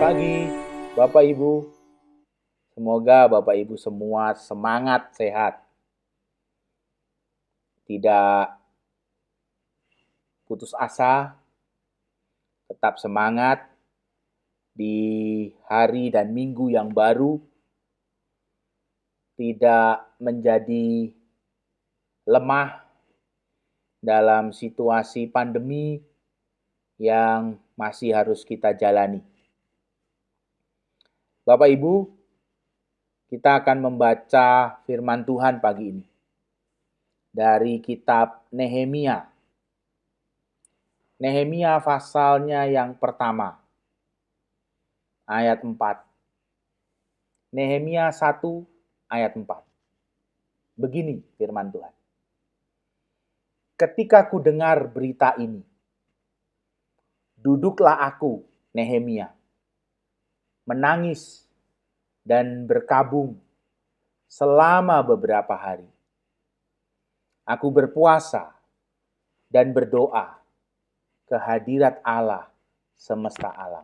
pagi, Bapak Ibu. Semoga Bapak Ibu semua semangat, sehat. Tidak putus asa, tetap semangat di hari dan minggu yang baru. Tidak menjadi lemah dalam situasi pandemi yang masih harus kita jalani. Bapak Ibu, kita akan membaca firman Tuhan pagi ini dari kitab Nehemia. Nehemia pasalnya yang pertama, ayat 4. Nehemia 1 ayat 4. Begini firman Tuhan. Ketika ku dengar berita ini, duduklah aku, Nehemia, menangis dan berkabung selama beberapa hari. Aku berpuasa dan berdoa ke hadirat Allah semesta alam,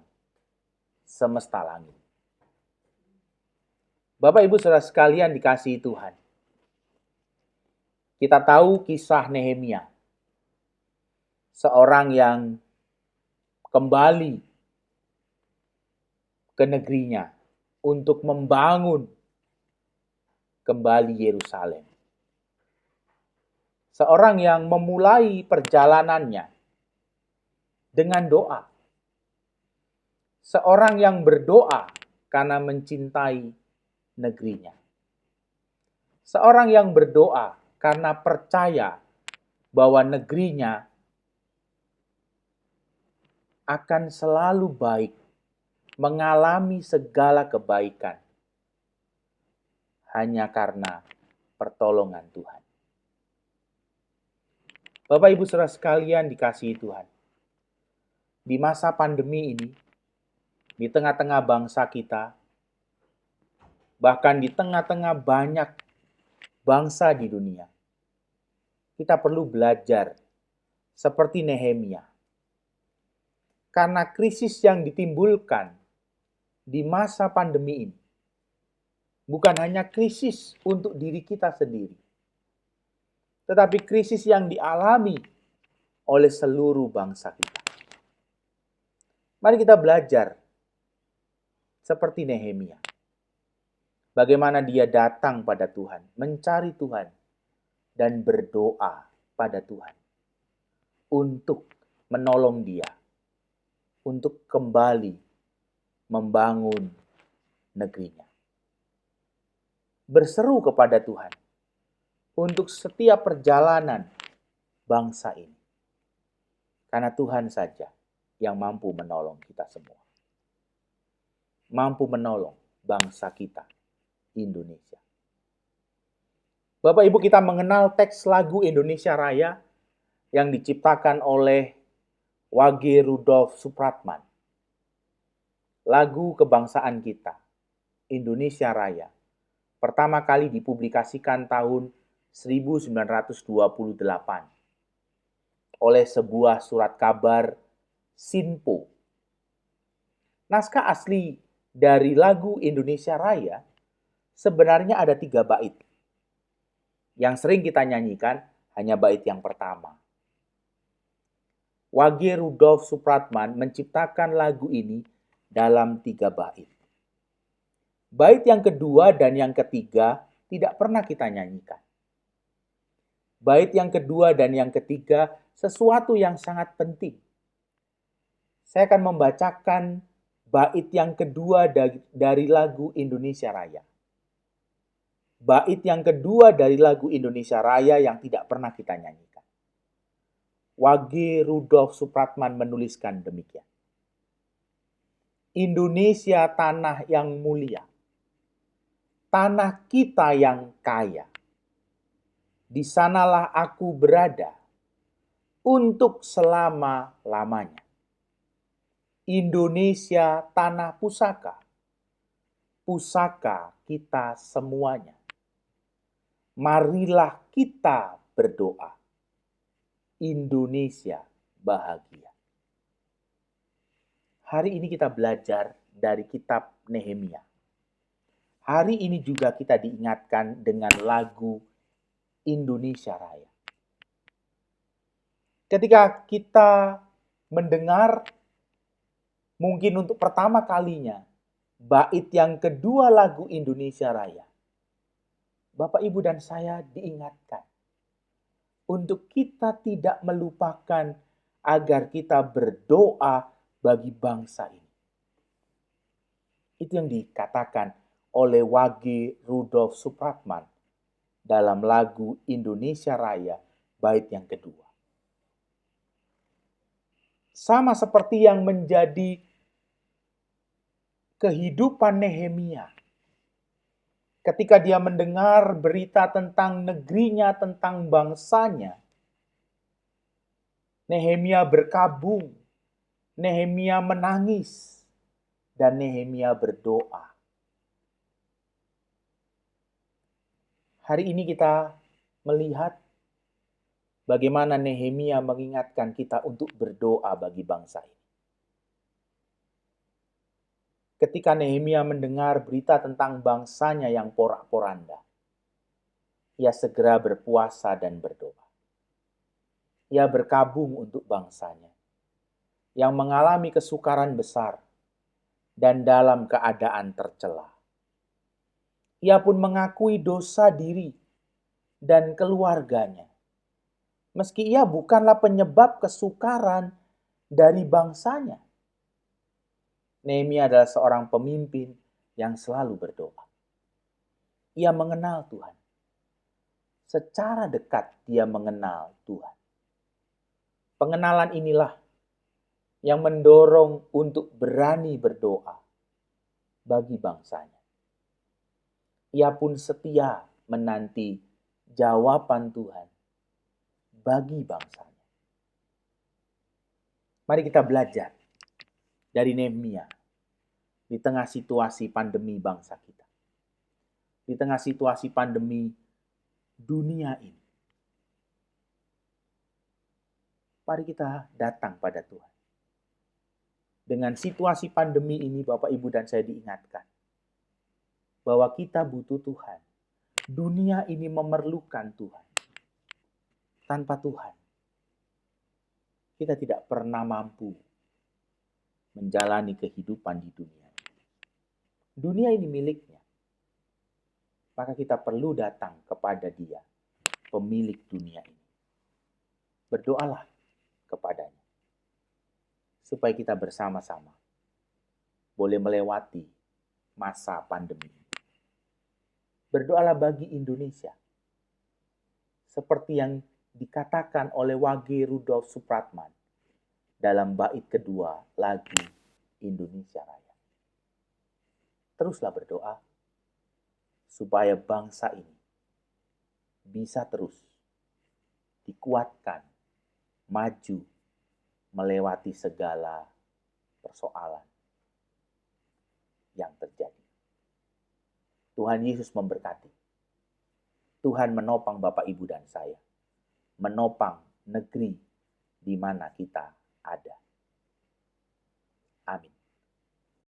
semesta langit. Bapak Ibu saudara sekalian dikasihi Tuhan. Kita tahu kisah Nehemia, seorang yang kembali ke negerinya untuk membangun kembali Yerusalem. Seorang yang memulai perjalanannya dengan doa. Seorang yang berdoa karena mencintai negerinya. Seorang yang berdoa karena percaya bahwa negerinya akan selalu baik, mengalami segala kebaikan hanya karena pertolongan Tuhan. Bapak Ibu saudara sekalian dikasihi Tuhan. Di masa pandemi ini, di tengah-tengah bangsa kita, bahkan di tengah-tengah banyak bangsa di dunia, kita perlu belajar seperti Nehemia. Karena krisis yang ditimbulkan di masa pandemi ini bukan hanya krisis untuk diri kita sendiri, tetapi krisis yang dialami oleh seluruh bangsa kita. Mari kita belajar seperti Nehemia. Bagaimana dia datang pada Tuhan, mencari Tuhan, dan berdoa pada Tuhan untuk menolong dia, untuk kembali membangun negerinya. Berseru kepada Tuhan untuk setiap perjalanan bangsa ini. Karena Tuhan saja yang mampu menolong kita semua. Mampu menolong bangsa kita, Indonesia. Bapak Ibu, kita mengenal teks lagu Indonesia Raya yang diciptakan oleh Wage Rudolf Supratman. Lagu kebangsaan kita, Indonesia Raya, pertama kali dipublikasikan tahun 1928 oleh sebuah surat kabar Sinpo. Naskah asli dari lagu Indonesia Raya sebenarnya ada 3 bait. Yang sering kita nyanyikan hanya bait yang pertama. Wage Rudolf Supratman menciptakan lagu ini dalam 3 bait. Bait yang kedua dan yang ketiga tidak pernah kita nyanyikan. Bait yang kedua dan yang ketiga sesuatu yang sangat penting. Saya akan membacakan bait yang kedua dari lagu Indonesia Raya. Bait yang kedua dari lagu Indonesia Raya yang tidak pernah kita nyanyikan. Wage Rudolf Supratman menuliskan demikian. Indonesia tanah yang mulia, tanah kita yang kaya. Di sanalah aku berada untuk selama-lamanya. Indonesia tanah pusaka, pusaka kita semuanya. Marilah kita berdoa. Indonesia bahagia. Hari ini kita belajar dari kitab Nehemia. Hari ini juga kita diingatkan dengan lagu Indonesia Raya. Ketika kita mendengar mungkin untuk pertama kalinya bait yang kedua lagu Indonesia Raya, Bapak, Ibu, dan saya diingatkan untuk kita tidak melupakan agar kita berdoa bagi bangsa ini. Itu yang dikatakan oleh Wage Rudolf Supratman dalam lagu Indonesia Raya bait yang kedua. Sama seperti yang menjadi kehidupan Nehemia. Ketika dia mendengar berita tentang negerinya, tentang bangsanya, Nehemia berkabung, Nehemia menangis, dan Nehemia berdoa. Hari ini kita melihat bagaimana Nehemia mengingatkan kita untuk berdoa bagi bangsa ini. Ketika Nehemia mendengar berita tentang bangsanya yang porak-poranda, ia segera berpuasa dan berdoa. Ia berkabung untuk bangsanya yang mengalami kesukaran besar dan dalam keadaan tercela. Ia pun mengakui dosa diri dan keluarganya. Meski ia bukanlah penyebab kesukaran dari bangsanya. Nehemia adalah seorang pemimpin yang selalu berdoa. Ia mengenal Tuhan. Secara dekat dia mengenal Tuhan. Pengenalan inilah yang mendorong untuk berani berdoa bagi bangsanya. Ia pun setia menanti jawaban Tuhan bagi bangsanya. Mari kita belajar dari Nehemia di tengah situasi pandemi bangsa kita. Di tengah situasi pandemi dunia ini. Mari kita datang pada Tuhan. Dengan situasi pandemi ini, Bapak, Ibu, dan saya diingatkan bahwa kita butuh Tuhan. Dunia ini memerlukan Tuhan. Tanpa Tuhan, kita tidak pernah mampu menjalani kehidupan di dunia. Dunia ini miliknya. Maka kita perlu datang kepada Dia, pemilik dunia ini. Berdoalah kepadanya, supaya kita bersama-sama boleh melewati masa pandemi. Berdoalah bagi Indonesia, seperti yang dikatakan oleh Wage Rudolf Supratman dalam bait kedua lagu Indonesia Raya. Teruslah berdoa, supaya bangsa ini bisa terus dikuatkan, maju, melewati segala persoalan yang terjadi. Tuhan Yesus memberkati. Tuhan menopang Bapak, Ibu, dan saya. Menopang negeri di mana kita ada.